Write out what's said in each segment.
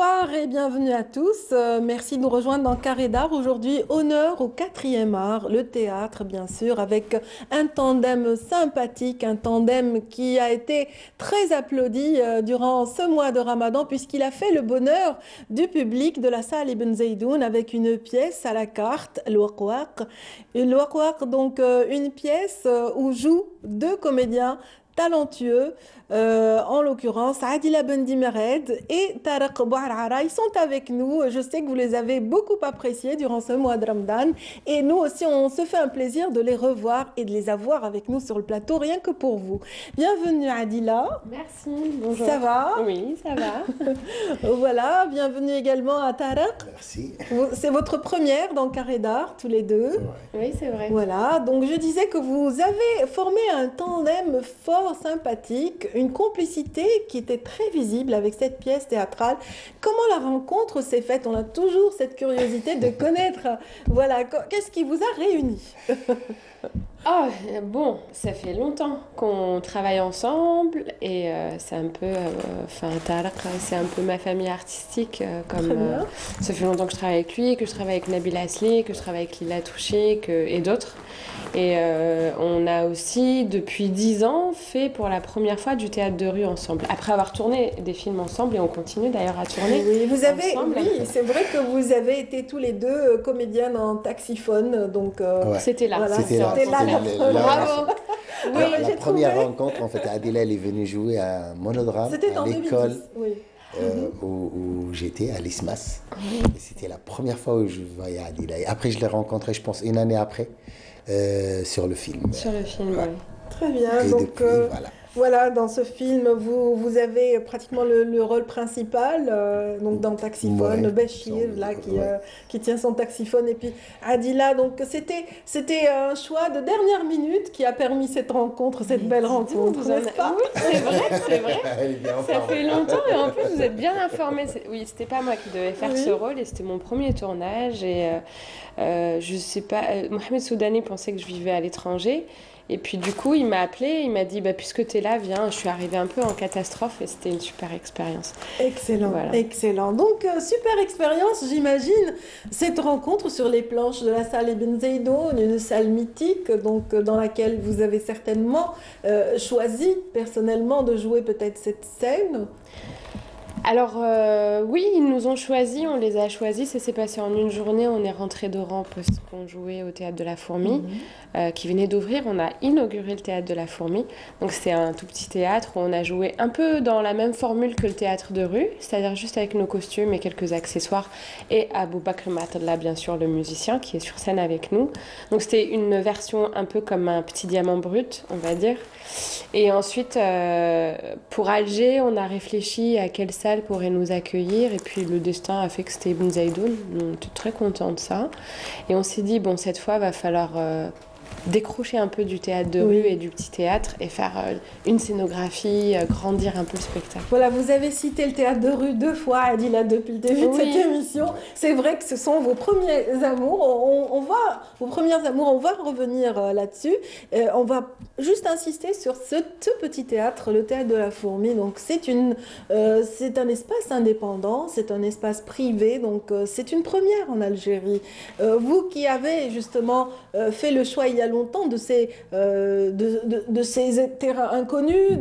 Bonsoir et bienvenue à tous. Merci de nous rejoindre dans Carré d'Art. Aujourd'hui, honneur au quatrième art, le théâtre, bien sûr, avec un tandem sympathique, un tandem qui a été très applaudi durant ce mois de Ramadan, puisqu'il a fait le bonheur du public de la salle Ibn Zaydoun avec une pièce à la carte, Al-Waqwaq. Al-Waqwaq, donc une pièce où jouent deux comédiens talentueux, en l'occurrence Adila Bendimered et Tarek Bouarara. Ils sont avec nous. Je sais que vous les avez beaucoup appréciés durant ce mois de Ramadan. Et nous aussi, on se fait un plaisir de les revoir et de les avoir avec nous sur le plateau, rien que pour vous. Bienvenue Adila. Merci, bonjour. Ça va? Oui, ça va. Voilà, bienvenue également à Tarek. Merci. C'est votre première dans Carré d'Art, tous les deux. Ouais. Oui, c'est vrai. Voilà, donc je disais que vous avez formé un tandem fort sympathique, une complicité qui était très visible avec cette pièce théâtrale. Comment la rencontre s'est faite? On a toujours cette curiosité de connaître, voilà, qu'est-ce qui vous a réunis? Ah, bon, ça fait longtemps qu'on travaille ensemble et c'est un peu, enfin, Tarek, c'est un peu ma famille artistique. Très bien. Ça fait longtemps que je travaille avec lui, que je travaille avec Nabil Asli, que je travaille avec Lila Touché et d'autres. Et on a aussi, depuis 10 ans, fait pour la première fois du théâtre de rue ensemble. Après avoir tourné des films ensemble, et on continue d'ailleurs à tourner Oui, vous avez, ensemble. oui, c'est vrai que vous avez été tous les deux comédiens en Taxiphone, donc Ouais. C'était là. voilà, C'était là. c'était là la C'était première. Bravo. Oui, La j'ai première trouvé. rencontre, en fait, Adila, elle est venue jouer à un monodrame C'était à en l'école 2010, oui. où j'étais, à l'ISMAS. Et c'était la première fois où je voyais Adila. Et après, je l'ai rencontrée, je pense, une année après, sur le film. Sur le film, Ouais. oui. Très bien, Et donc depuis, voilà. voilà, dans ce film, vous avez pratiquement le rôle principal, donc dans Taxiphone, Ouais, Béchir, son- là, ouais. qui tient son taxiphone, et puis Adila, donc c'était un choix de dernière minute qui a permis cette rencontre, cette belle rencontre, n'est-ce pas? Oui, c'est vrai, c'est vrai. Elle est bien Ça informée. fait longtemps et en plus vous êtes bien informés. Oui, c'était pas moi qui devais faire Oui. ce rôle et c'était mon premier tournage et je sais pas, Mohamed Soudani pensait que je vivais à l'étranger et puis du coup il m'a appelé, il m'a dit bah puisque t'es là, viens. Je suis arrivée un peu en catastrophe et c'était une super expérience. Excellent, Voilà. excellent. Donc, super expérience, j'imagine, cette rencontre sur les planches de la salle Ibn Zaydoun, une salle mythique, donc dans laquelle vous avez certainement choisi personnellement de jouer peut-être cette scène. Alors oui, ils nous ont choisis, on les a choisis, ça s'est passé en une journée, on est rentré d'Oran parce qu'on jouait au Théâtre de la Fourmi, qui venait d'ouvrir, on a inauguré le Théâtre de la Fourmi, donc c'est un tout petit théâtre où on a joué un peu dans la même formule que le théâtre de rue, c'est-à-dire juste avec nos costumes et quelques accessoires, et Abou Bakr Matalla, bien sûr, le musicien, qui est sur scène avec nous. Donc c'était une version un peu comme un petit diamant brut, on va dire. Et ensuite, pour Alger, on a réfléchi à quelle salle pourrait nous accueillir. Et puis le destin a fait que c'était Ibn Zaydoun. On était très contents de ça. Et on s'est dit, bon, cette fois, va falloir décrocher un peu du théâtre de Oui. rue et du petit théâtre et faire une scénographie, grandir un peu le spectacle. Voilà, vous avez cité le théâtre de rue deux fois, Adila, depuis le début de Oui. cette émission. C'est vrai que ce sont vos premiers amours. Vos premières amours, on va revenir là-dessus. On va juste insister sur ce petit théâtre, le théâtre de la Fourmi. Donc, c'est un espace indépendant, c'est un espace privé. Donc, c'est une première en Algérie. Vous qui avez justement fait le choix il y a longtemps de ces terrains inconnus,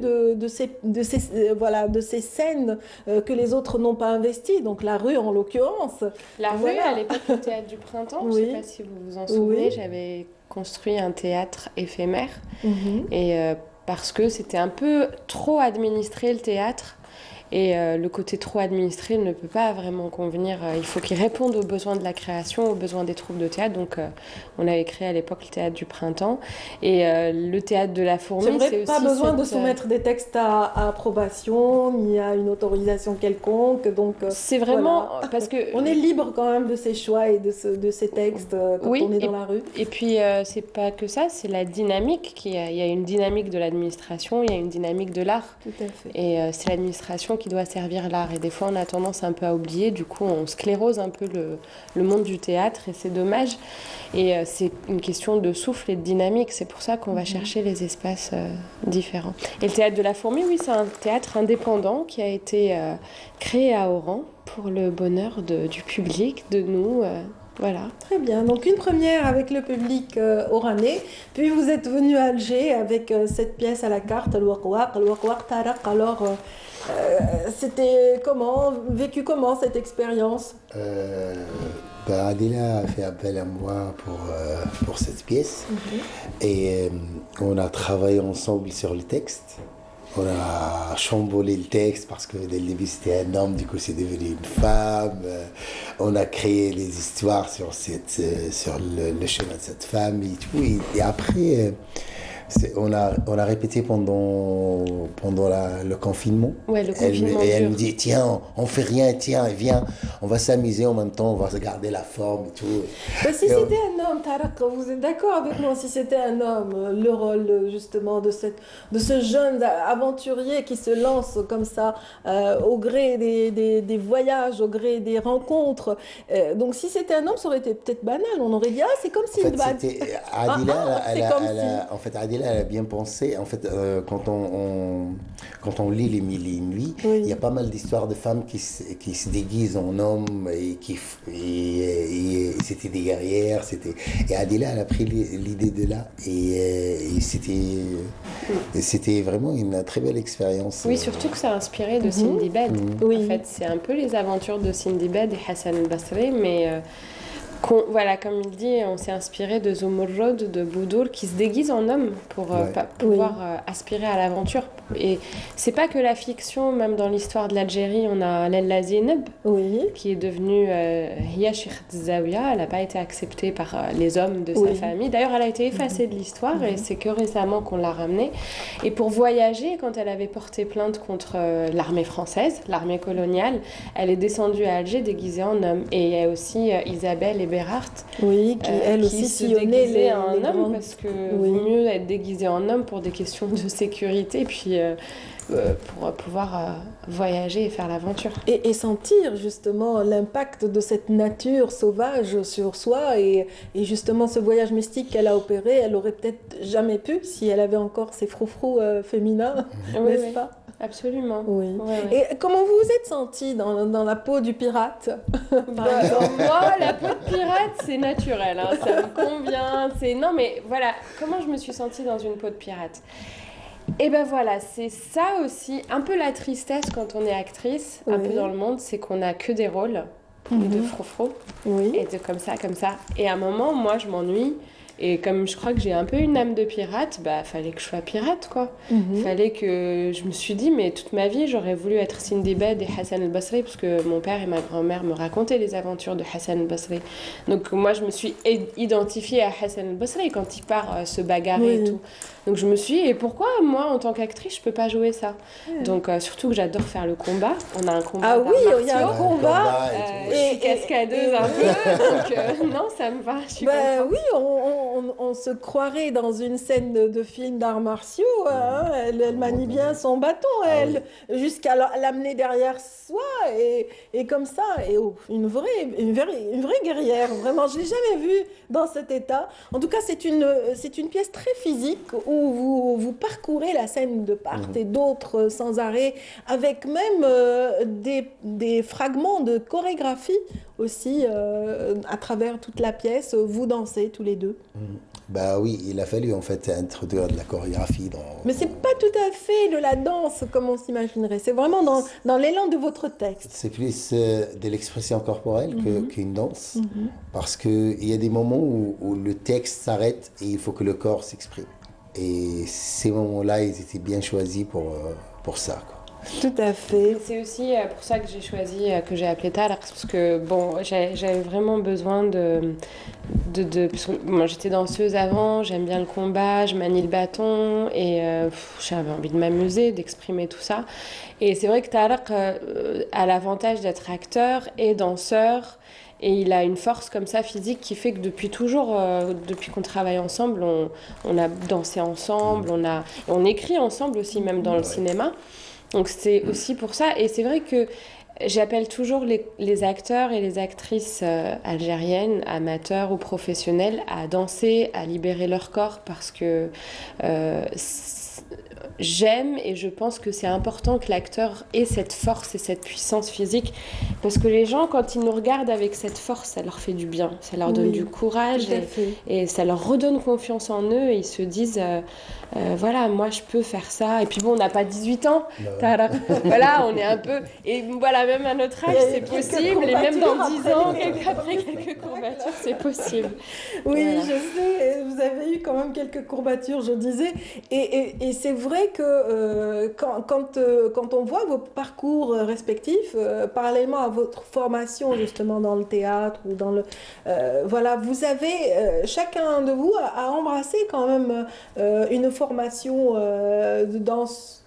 voilà, de ces scènes que les autres n'ont pas investies, donc la rue en l'occurrence. La rue, Voilà. à l'époque, le théâtre du printemps, je ne Oui. sais pas si vous vous en souvenez, Oui. j'avais construit un théâtre éphémère. Mhm. Et parce que c'était un peu trop administré le théâtre. Et le côté trop administré ne peut pas vraiment convenir. Il faut qu'il réponde aux besoins de la création, aux besoins des troupes de théâtre. Donc on avait créé à l'époque le théâtre du printemps. Et le théâtre de la C'est Fourmi, vrai, c'est pas aussi besoin de cette, soumettre des textes à approbation, ni à une autorisation quelconque. Donc, c'est vraiment voilà. parce que On est libre quand même de ses choix et de ses textes quand oui, on est dans la rue. et puis c'est pas que ça, c'est la dynamique. Il y a une dynamique de l'administration, il y a une dynamique de l'art. Tout à fait. Et c'est l'administration qui doit servir l'art. Et des fois, on a tendance un peu à oublier. Du coup, on sclérose un peu le monde du théâtre et c'est dommage. Et c'est une question de souffle et de dynamique. C'est pour ça qu'on va chercher les espaces différents. Et le théâtre de la Fourmi, oui, c'est un théâtre indépendant qui a été créé à Oran pour le bonheur du public, de nous. Voilà. Très bien. Donc une première avec le public oranais. Puis vous êtes venu à Alger avec cette pièce à la carte, Al-Waqwaq Taraq. Alors, c'était comment, vécu comment cette expérience? Adila a fait appel à moi pour cette pièce. Et on a travaillé ensemble sur le texte. On a chamboulé le texte parce que dès le début c'était un homme, du coup c'est devenu une femme. On a créé les histoires sur le chemin de cette femme et tout. Et après, on a répété pendant le confinement. Ouais, le confinement. Et elle me dit, tiens, on fait rien, tiens, viens, on va s'amuser en même temps, on va garder la forme et tout. Si c'était un homme, Taraq, vous êtes d'accord avec moi, si c'était un homme, le rôle justement de ce jeune aventurier qui se lance comme ça au gré des voyages, au gré des rencontres. Donc si c'était un homme, ça aurait été peut-être banal. On aurait dit, ah, c'est comme si... En fait, Adila, elle a bien pensé. En fait, quand on lit Les Mille et une Nuits, il y a pas mal d'histoires de femmes qui se déguisent en hommes et c'était des guerrières. Et Adila, elle a pris l'idée de là. Et c'était vraiment une très belle expérience. Oui, surtout que ça a inspiré de Sindibad. En fait, c'est un peu les aventures de Sindibad et Hassan al-Basri, mais... voilà, comme il dit, on s'est inspiré de Zumurrud, de Boudour, qui se déguisent en hommes pour pouvoir aspirer à l'aventure. Et c'est pas que la fiction, même dans l'histoire de l'Algérie, on a Lella Zineb, qui est devenue Hiya Sheikh Zawiya. Elle n'a pas été acceptée par les hommes de sa famille. D'ailleurs, elle a été effacée de l'histoire et c'est que récemment qu'on l'a ramenée. Et pour voyager, quand elle avait porté plainte contre l'armée française, l'armée coloniale, elle est descendue à Alger déguisée en homme. Et il y a aussi Isabelle Berhardt, qui elle aussi se déguisait en homme grandes... parce que vaut mieux être déguisé en homme pour des questions de sécurité, puis pour pouvoir voyager et faire l'aventure. Et sentir justement l'impact de cette nature sauvage sur soi et justement ce voyage mystique qu'elle a opéré, elle aurait peut-être jamais pu si elle avait encore ses froufrous féminins, n'est-ce pas? Absolument. Oui. Et comment vous vous êtes sentie dans la peau du pirate, par exemple? Moi, la peau de pirate, c'est naturel, hein, ça me convient. Non, mais voilà, comment je me suis sentie dans une peau de pirate? Et ben voilà, c'est ça aussi, un peu la tristesse quand on est actrice, un peu dans le monde, c'est qu'on n'a que des rôles de froufrou, et de comme ça. Et à un moment, moi, je m'ennuie. Et comme je crois que j'ai un peu une âme de pirate, fallait que je sois pirate, quoi. Fallait que... Je me suis dit, mais toute ma vie, j'aurais voulu être Sindibad et Hassan al-Basri, parce que mon père et ma grand-mère me racontaient les aventures de Hassan al-Basri. Donc moi, je me suis identifiée à Hassan al-Basri quand il part se bagarrer et tout. Donc je me suis dit, et pourquoi moi, en tant qu'actrice, je peux pas jouer ça? Donc surtout que j'adore faire le combat. On a un combat d'arts martiaux. Il y a un combat. Je suis cascadeuse un peu, donc non, ça me va, je suis contente. Oui, on se croirait dans une scène de film d'arts martiaux. Hein. Elle manie bien son bâton, jusqu'à l'amener derrière soi et comme ça. Et une vraie guerrière. Vraiment, je l'ai jamais vue dans cet état. En tout cas, c'est une pièce très physique où vous parcourez la scène de part et d'autre sans arrêt, avec même des fragments de chorégraphie aussi à travers toute la pièce. Vous dansez tous les deux. Oui, il a fallu en fait introduire de la chorégraphie dans... Mais c'est pas tout à fait de la danse comme on s'imaginerait. C'est vraiment dans l'élan de votre texte. C'est plus de l'expression corporelle qu'une danse. Parce qu'il y a des moments où le texte s'arrête et il faut que le corps s'exprime. Et ces moments-là, ils étaient bien choisis pour ça, quoi. Tout à fait. C'est aussi pour ça que j'ai choisi, que j'ai appelé Taraq, parce que bon, j'avais vraiment besoin parce que, moi j'étais danseuse avant, j'aime bien le combat, je manie le bâton et j'avais envie de m'amuser, d'exprimer tout ça. Et c'est vrai que Taraq a l'avantage d'être acteur et danseur. Et il a une force comme ça physique qui fait que depuis toujours, depuis qu'on travaille ensemble, on a dansé ensemble, on écrit ensemble aussi, même dans le cinéma. Donc c'est aussi pour ça. Et c'est vrai que j'appelle toujours les acteurs et les actrices algériennes, amateurs ou professionnels, à danser, à libérer leur corps parce que j'aime et je pense que c'est important que l'acteur ait cette force et cette puissance physique parce que les gens, quand ils nous regardent avec cette force, ça leur fait du bien, ça leur donne du courage et ça leur redonne confiance en eux et ils se disent voilà, moi je peux faire ça. Et puis bon, on n'a pas 18 ans, voilà, on est un peu... Et voilà, même à notre âge, c'est possible, et même dans 10 ans, après quelques courbatures, c'est possible. Oui, voilà. Je sais, vous avez eu quand même quelques courbatures, je disais, et c'est vrai que quand on voit vos parcours respectifs, parallèlement à votre formation justement dans le théâtre ou dans le... voilà, vous avez, chacun de vous a embrassé quand même une formation de danse.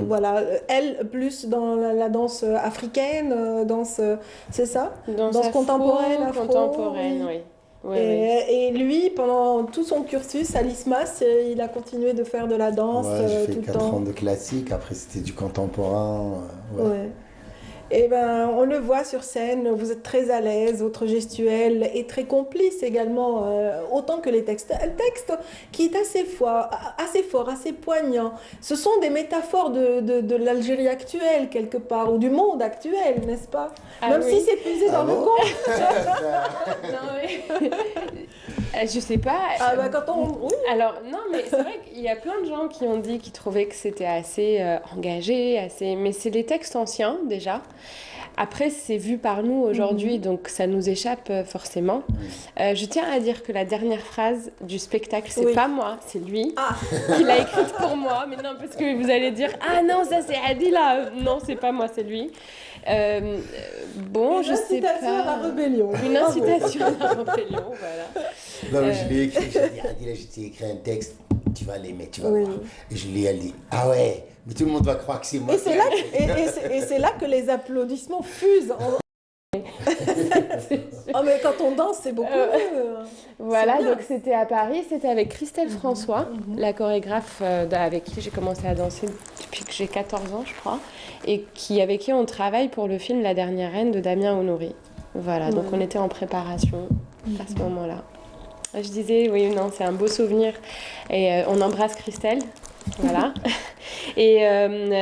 Voilà, elle plus dans la danse africaine, danse, c'est ça? Danse contemporaine, contemporaine, oui. Oui, et lui, pendant tout son cursus à l'ISMAS, il a continué de faire de la danse j'ai fait 4 ans de classique, après c'était du contemporain. Et ben, on le voit sur scène, vous êtes très à l'aise, votre gestuelle est très complice également, autant que les textes. Un texte qui est assez fort, assez poignant. Ce sont des métaphores de l'Algérie actuelle, quelque part, ou du monde actuel, n'est-ce pas? Même si c'est puisé dans le conte. Non, mais... je sais pas. Oui. Alors, non, mais c'est vrai qu'il y a plein de gens qui ont dit qu'ils trouvaient que c'était assez engagé, mais c'est les textes anciens, déjà. Après, c'est vu par nous aujourd'hui, donc ça nous échappe forcément. Je tiens à dire que la dernière phrase du spectacle, c'est pas moi, c'est lui qui l'a écrite pour moi. Mais non, parce que vous allez dire, ah non, ça c'est Adila. Non, c'est pas moi, c'est lui. Bon, je sais pas. Une incitation à la rébellion. Une incitation à la rébellion, voilà. Non, mais je lui ai écrit, j'ai dit, Adila, je t'ai écrit un texte, tu vas l'aimer, tu vas voir. Et je lui ai dit, ah ouais, mais tout le monde va croire que c'est moi. Et c'est là que les applaudissements fusent. Oh, mais quand on danse, c'est beaucoup mieux. Voilà, donc c'était à Paris, c'était avec Christelle François, la chorégraphe avec qui j'ai commencé à danser depuis que j'ai 14 ans, je crois, et avec qui on travaille pour le film La Dernière Reine de Damien Honoré. Voilà, donc on était en préparation à ce moment-là. Je disais, oui, non, c'est un beau souvenir. Et on embrasse Christelle. Voilà. Et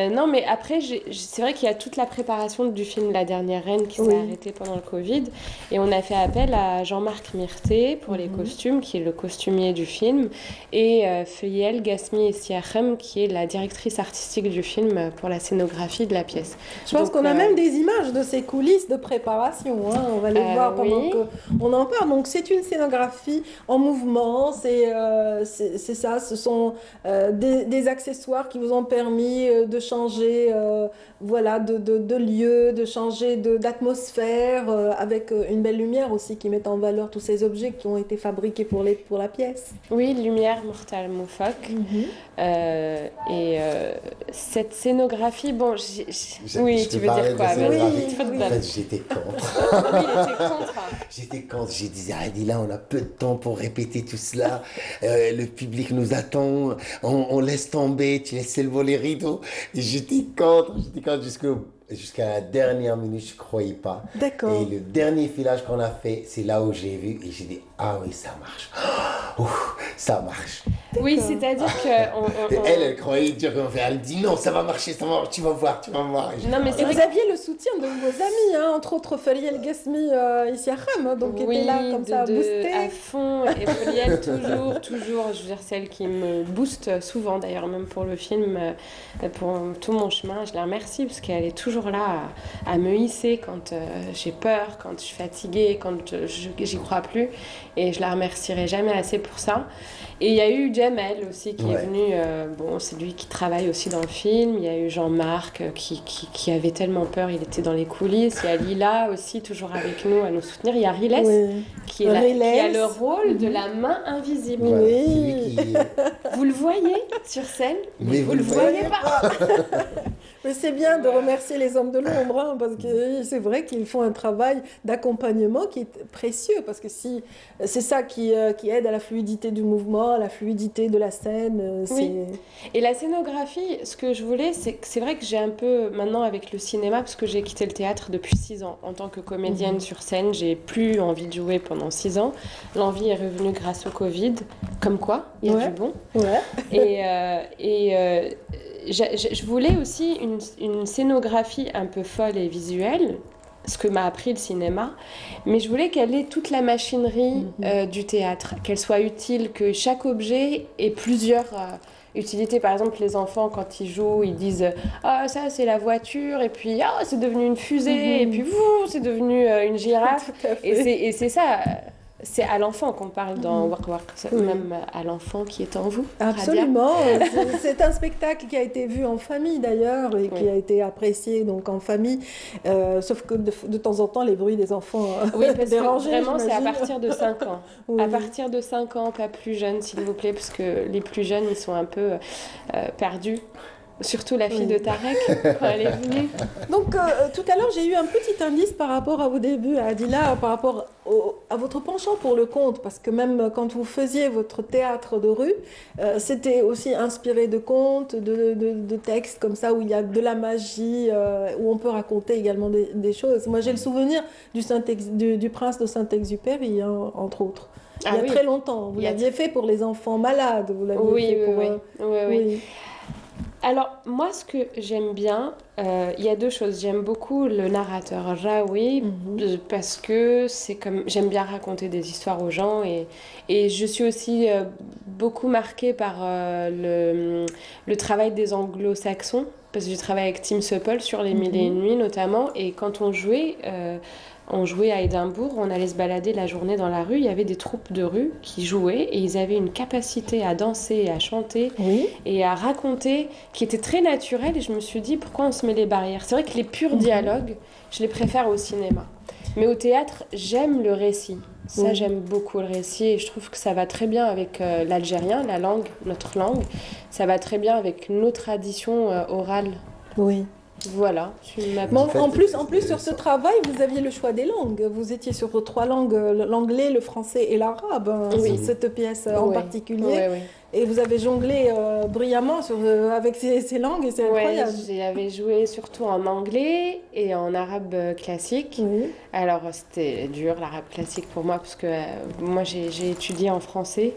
non, mais après, c'est vrai qu'il y a toute la préparation du film La Dernière Reine qui s'est arrêtée pendant le Covid. Et on a fait appel à Jean-Marc Myrté pour les costumes, qui est le costumier du film, et Feyel Gasmi Essiachem, qui est la directrice artistique du film pour la scénographie de la pièce. Je pense qu'on a même des images de ces coulisses de préparation. Hein. On va les voir pendant qu'on en parle. Donc, c'est une scénographie en mouvement. C'est ça. Ce sont des accessoires qui vous ont permis de changer voilà, de lieu, de changer d'atmosphère, avec une belle lumière aussi qui met en valeur tous ces objets qui ont été fabriqués pour la pièce. Oui, lumière Mortal Moufok. Et cette scénographie, bon, oui, tu veux dire quoi? En fait, j'étais contre. Oui, il était contre. J'étais contre. J'ai dit, Adila, on a peu de temps pour répéter tout cela. Le public nous attend. On laisse tomber. Tu laisses lever les rideaux. Et j'étais contre jusqu'à la dernière minute, je ne croyais pas. D'accord. Et le dernier filage qu'on a fait, c'est là où j'ai vu et j'ai dit, ah oui, ça marche. Ça marche. Oui, c'est-à-dire que... Elle croyait dur qu'on fait. Elle dit non, ça va marcher, tu vas voir. Non, mais vous aviez le soutien de vos amis, hein, entre autres Feriel Gasmi Essiachem, donc qui était là comme ça à booster. À fond, et Feriel toujours, je veux dire, celle qui me booste souvent, d'ailleurs, même pour le film, pour tout mon chemin. Je la remercie parce qu'elle est toujours là à me hisser quand j'ai peur, quand je suis fatiguée, quand j'y crois plus. Et je la remercierai jamais assez pour ça. Et il y a eu Jamel aussi qui est venu, bon, c'est lui qui travaille aussi dans le film. Il y a eu Jean-Marc qui avait tellement peur, il était dans les coulisses. Il y a Lila aussi, toujours avec nous, à nous soutenir. Il y a Riles qui a le rôle de la main invisible. Oui. Vous le voyez sur scène, mais vous le voyez pas. Mais c'est bien de remercier les hommes de l'ombre, hein, parce que c'est vrai qu'ils font un travail d'accompagnement qui est précieux, parce que si c'est ça qui aide à la fluidité du mouvement, à la fluidité de la scène. Oui. Et la scénographie, ce que je voulais, c'est vrai que j'ai un peu, maintenant avec le cinéma, parce que j'ai quitté le théâtre depuis 6 ans. En tant que comédienne sur scène, j'ai plus envie de jouer pendant 6 ans. L'envie est revenue grâce au Covid. Comme quoi, il y a du bon. Ouais. Je voulais aussi une scénographie un peu folle et visuelle, ce que m'a appris le cinéma, mais je voulais qu'elle ait toute la machinerie du théâtre, qu'elle soit utile, que chaque objet ait plusieurs utilités. Par exemple, les enfants, quand ils jouent, ils disent « Ah, ça, c'est la voiture », et puis « Ah, c'est devenu une fusée », et puis « c'est devenu une girafe ». Et c'est ça... C'est à l'enfant qu'on parle dans Wak Wak, même à l'enfant qui est en vous. Absolument. C'est un spectacle qui a été vu en famille d'ailleurs et qui a été apprécié donc en famille. Sauf que de temps en temps, les bruits des enfants dérangent. Vraiment, c'est à partir de 5 ans. À partir de 5 ans, pas plus jeunes, s'il vous plaît, parce que les plus jeunes, ils sont un peu perdus. Surtout la fille de Tarek, quand elle est venue. Donc, tout à l'heure, j'ai eu un petit indice par rapport à vos débuts, à Adila, par rapport à votre penchant pour le conte, parce que même quand vous faisiez votre théâtre de rue, c'était aussi inspiré de contes, de textes comme ça, où il y a de la magie, où on peut raconter également des choses. Moi, j'ai le souvenir du Prince de Saint-Exupéry, hein, entre autres. Il y a très longtemps. Vous l'aviez fait pour les enfants malades. Vous l'aviez fait pour... Oui. Alors, moi, ce que j'aime bien, il y a 2 choses. J'aime beaucoup le narrateur Raoui, parce que j'aime bien raconter des histoires aux gens, et je suis aussi beaucoup marquée par le travail des anglo-saxons, parce que je travaille avec Tim Supple sur Les Mille et Une Nuits notamment, et quand on jouait à Édimbourg, on allait se balader la journée dans la rue, il y avait des troupes de rue qui jouaient et ils avaient une capacité à danser et à chanter et à raconter qui était très naturelle, et je me suis dit pourquoi on se met les barrières. C'est vrai que les purs dialogues, je les préfère au cinéma. Mais au théâtre, j'aime le récit. Ça, j'aime beaucoup le récit et je trouve que ça va très bien avec l'algérien, la langue, notre langue. Ça va très bien avec nos traditions orales. Oui. Voilà. En plus, sur ce travail, vous aviez le choix des langues. Vous étiez sur 3 langues, l'anglais, le français et l'arabe, sur cette pièce en particulier. Et vous avez jonglé brillamment avec ces langues et c'est incroyable. J'avais joué surtout en anglais et en arabe classique. Alors, c'était dur, l'arabe classique pour moi, parce que moi, j'ai étudié en français.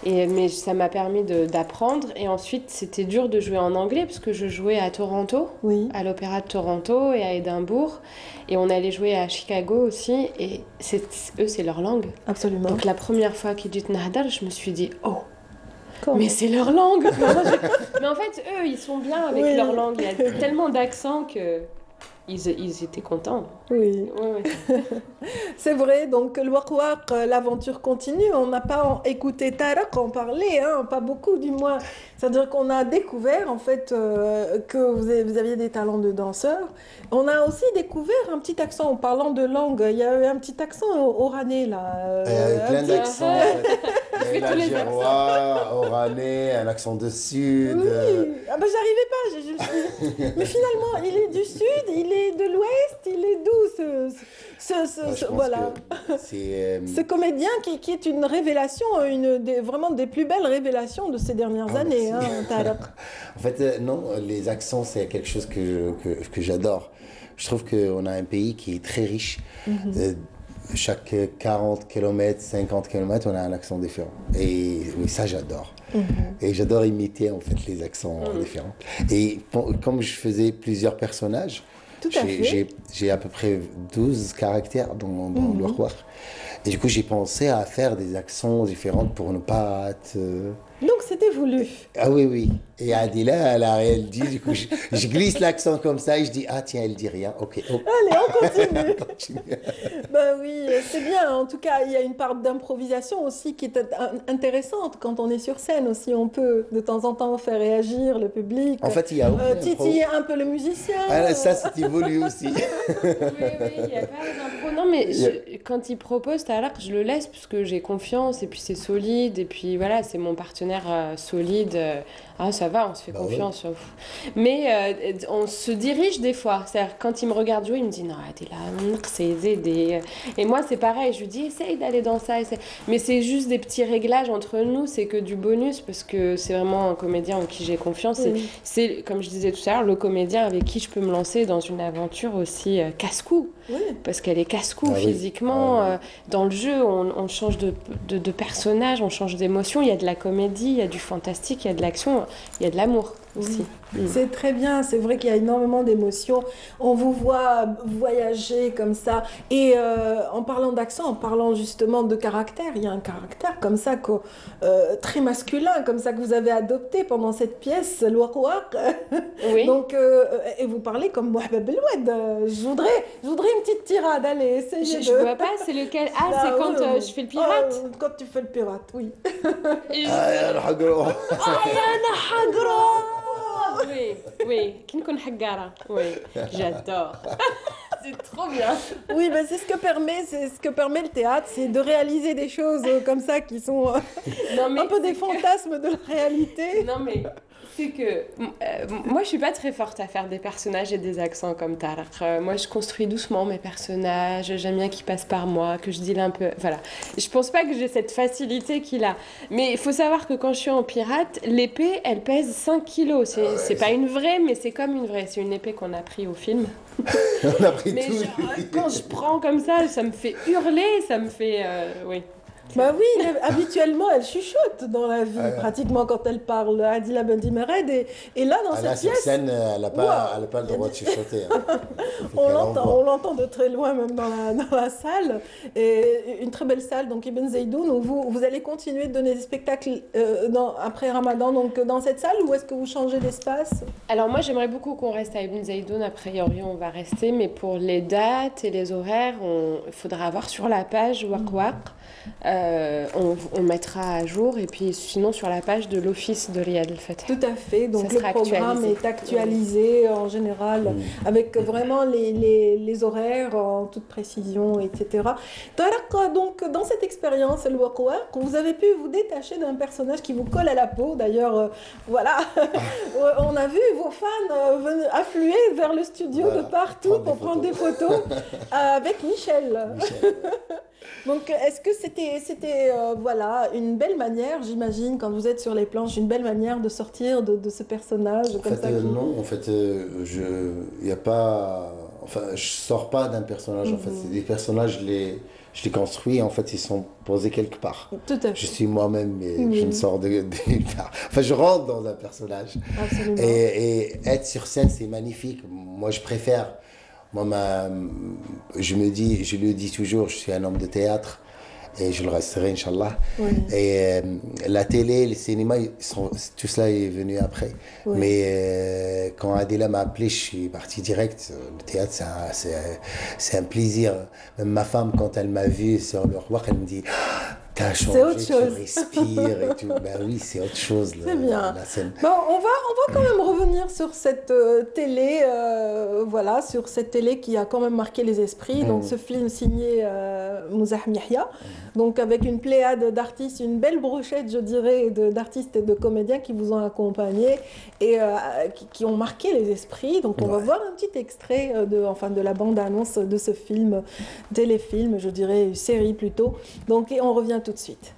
Mais ça m'a permis d'apprendre. Et ensuite, c'était dur de jouer en anglais parce que je jouais à Toronto, à l'Opéra de Toronto et à Édimbourg. Et on allait jouer à Chicago aussi. Et eux, c'est leur langue. Absolument. Donc la première fois qu'ils disent Nahdar, je me suis dit, oh, mais c'est leur langue. Mais en fait, eux, ils sont bien avec leur langue. Il y a tellement d'accents que... Ils étaient contents. Oui. C'est vrai, donc le Wak Wak, l'aventure continue. On n'a pas écouté Tarek en parler, hein, pas beaucoup du moins. C'est-à-dire qu'on a découvert en fait que vous aviez des talents de danseur. On a aussi découvert un petit accent en parlant de langue. Il y a eu un petit accent oranais là. Il y a eu plein d'accents. Il y a eu l'algérois, oranais, un accent de sud. Oui, j'arrivais pas. Mais finalement, il est du sud, il est de l'ouest, il est d'où voilà. Ce comédien qui est une révélation, vraiment des plus belles révélations de ces dernières années. Hein, en fait, non, les accents, c'est quelque chose que j'adore. Je trouve qu'on a un pays qui est très riche. Chaque 40 km, 50 km, on a un accent différent. Et oui, ça, j'adore. Et j'adore imiter, en fait, les accents différents. Et comme je faisais plusieurs personnages, j'ai à peu près 12 caractères dans le Wak Wak. Et du coup, j'ai pensé à faire des accents différents pour ne pas être... Donc, c'était voulu. Ah oui. Et Adila, elle dit, du coup, je glisse l'accent comme ça et je dis, ah tiens, elle dit rien, ok. Allez, on continue. Ben oui, c'est bien. En tout cas, il y a une part d'improvisation aussi qui est intéressante. Quand on est sur scène aussi, on peut de temps en temps faire réagir le public. En fait, il y a titiller un peu le musicien. Ah, ça, c'était voulu aussi. Oui, il y a pas d'impro. Non, mais quand il propose Tarek, je le laisse parce que j'ai confiance et puis c'est solide et puis voilà, c'est mon partenaire solide. Ah, ça va, on se fait confiance. Ouais. Mais on se dirige des fois. C'est-à-dire, quand il me regarde jouer, il me dit non, t'es là, c'est aider. Et moi, c'est pareil, je lui dis essaye d'aller dans ça. Essaye. Mais c'est juste des petits réglages entre nous, c'est que du bonus parce que c'est vraiment un comédien en qui j'ai confiance. C'est, comme je disais tout à l'heure, le comédien avec qui je peux me lancer dans une aventure aussi casse-cou. Oui. Parce qu'elle est casse-cou physiquement. Dans le jeu, on change de personnage, on change d'émotion. Il y a de la comédie, il y a du fantastique, il y a de l'action, il y a de l'amour aussi. C'est très bien, c'est vrai qu'il y a énormément d'émotions. On vous voit voyager comme ça. Et en parlant d'accent, en parlant justement de caractère, il y a un caractère comme ça, très masculin, comme ça que vous avez adopté pendant cette pièce, l'Ouarouak. Oui. Donc, et vous parlez comme Mohamed Beloued. Je voudrais une petite tirade, allez, essayez Je vois pas, c'est lequel? Ah, c'est quand je fais le pirate? Quand tu fais le pirate, oui. Oui, qui ne connaît pas. Oui, j'adore. C'est trop bien. Oui, ben c'est ce que permet le théâtre, c'est de réaliser des choses comme ça qui sont un peu des fantasmes de la réalité. Non mais c'est que moi je suis pas très forte à faire des personnages et des accents comme Tarek. Moi je construis doucement mes personnages, j'aime bien qu'ils passent par moi, que je deal un peu, voilà. Je pense pas que j'ai cette facilité qu'il a. Mais il faut savoir que quand je suis en pirate, l'épée elle pèse 5 kilos. C'est pas une vraie, mais c'est comme une vraie. C'est une épée qu'on a pris au film. On a pris mais tout. Quand je prends comme ça me fait hurler, ça me fait... oui. Bah oui, habituellement elle chuchote dans la vie, pratiquement quand elle parle, Adila Bendimered, et là dans cette sur pièce... scène, elle n'a pas le droit de chuchoter. Hein. on l'entend de très loin même dans la salle, et une très belle salle, donc Ibn Zaydoun, où vous allez continuer de donner des spectacles après Ramadan, donc dans cette salle, ou est-ce que vous changez d'espace? Alors moi j'aimerais beaucoup qu'on reste à Ibn Zaydoun, a priori on va rester, mais pour les dates et les horaires, il faudra avoir sur la page Waqwaq. On mettra à jour et puis sinon sur la page de l'office de Riyad El Fath. Tout à fait, donc le programme est actualisé en général avec vraiment les horaires en toute précision, etc. Donc dans cette expérience, El Waqwaq, vous avez pu vous détacher d'un personnage qui vous colle à la peau. D'ailleurs, voilà, on a vu vos fans affluer vers le studio de partout pour prendre des photos avec Michel. Donc, est-ce que c'était voilà, une belle manière, j'imagine, quand vous êtes sur les planches, une belle manière de sortir de ce personnage comme ça Non, en fait, y a pas... Enfin, je sors pas d'un personnage, en fait. C'est des personnages, je les construis, en fait, ils sont posés quelque part. Tout à fait. Je suis moi-même, mais je ne sors de nulle part. Enfin, je rentre dans un personnage. Absolument. Et être sur scène, c'est magnifique. Moi, je préfère... Moi, je le dis toujours, je suis un homme de théâtre et je le resterai, Inch'Allah. Oui. Et la télé, le cinéma, tout cela est venu après. Oui. Mais quand Adila m'a appelé, je suis parti direct. Le théâtre, c'est un plaisir. Même ma femme, quand elle m'a vu sur le roi, elle me dit... T'as changé, tu respires et tout. Ben oui, c'est autre chose. C'est bien. La scène. Bon, on va quand même revenir sur cette télé, voilà, sur cette télé qui a quand même marqué les esprits. Donc, ce film signé Mouzaham Yahya, donc avec une pléiade d'artistes, une belle brochette, je dirais, d'artistes et de comédiens qui vous ont accompagné et qui ont marqué les esprits. Donc, on va voir un petit extrait de la bande-annonce de ce film, téléfilm, je dirais, série plutôt. Donc, et on revient tout de suite.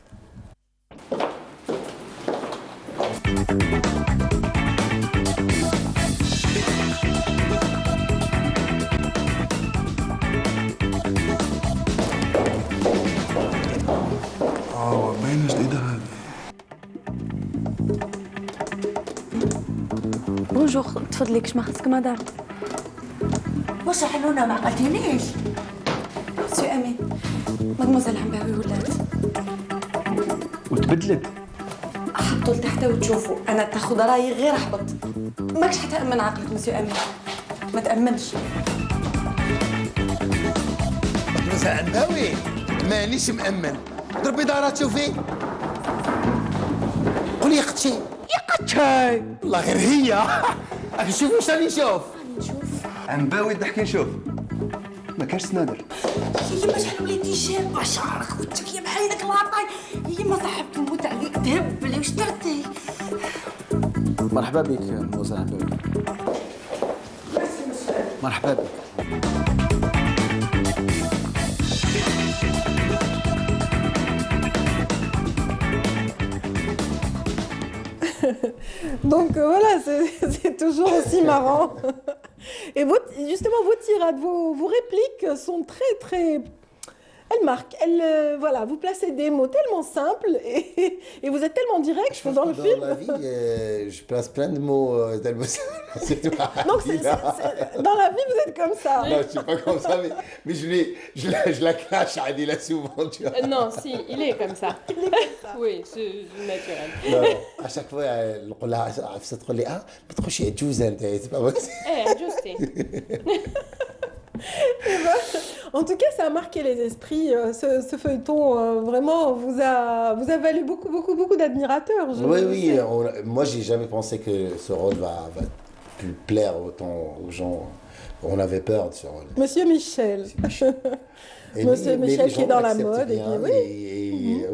باين جديدة هذه. بونجور، تفضلي كش ما خصك مدام. واش حنونة ما عقلتينيش؟ سي امين، مدموزيل عنباوي ولات. وتبدلت؟ حطوا لتحت وتشوفوا، انا تاخذ رايي غير احبط. ماكش حتأمن عقلك مسيو امين، ما تأمنش. مدموزيل عنباوي؟ مانيش مأمن. ضربي دارات شوفي. قولي يا قتشي. يا قتشي. والله غير هي. راك نشوف واش راني نشوف. عنباوي الضحك نشوف. ما كانش سنادر. يما شحال وليتي شابه شعرك وانتك يا بحال داك لاطاي. يما صاحبك نموت عليك تهبلي واش درتي؟ مرحبا بك موزة حبيبي. مرحبا بك. Donc voilà, c'est toujours aussi marrant. Et justement, vos tirades, vos répliques sont très, très... Elles marquent. Voilà, vous placez des mots tellement simples et vous êtes tellement direct dans le film. Dans la vie, je place plein de mots tellement simples. Donc, dans la vie, vous êtes comme ça. Non, je ne suis pas comme ça, mais je la cache, Adila, souvent, tu vois. Non, si, il est comme ça. Oui, c'est naturel. Non, à chaque fois, elle تقول لي ما تخشي عجوزه انت c'est pas possible. Ajusté. En tout cas, ça a marqué les esprits. Ce feuilleton, vraiment, vous a valu beaucoup d'admirateurs. Oui, moi, j'ai jamais pensé que ce rôle va plus plaire autant aux gens. On avait peur de ce rôle. Monsieur Michel. Monsieur Michel qui est dans la mode.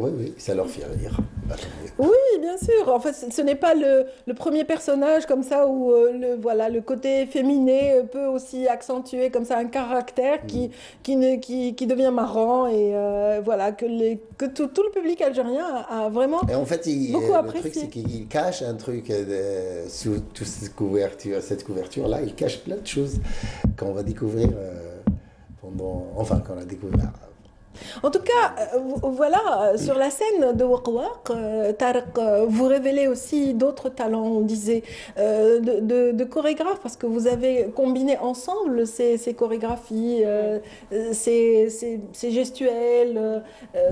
Oui, ça leur fait rire. Oui, bien sûr. En fait, ce n'est pas le premier personnage comme ça où le côté féminin peut aussi accentuer comme ça un caractère qui devient marrant et voilà que tout le public algérien a vraiment beaucoup apprécié. Le truc c'est qu'il cache un truc sous toute cette couverture-là, il cache plein de choses qu'on va découvrir qu'on a découvert. En tout cas, voilà, sur la scène de Waq Waq, Tarek, vous révélez aussi d'autres talents, on disait, de chorégraphe, parce que vous avez combiné ensemble ces chorégraphies, ces gestuels,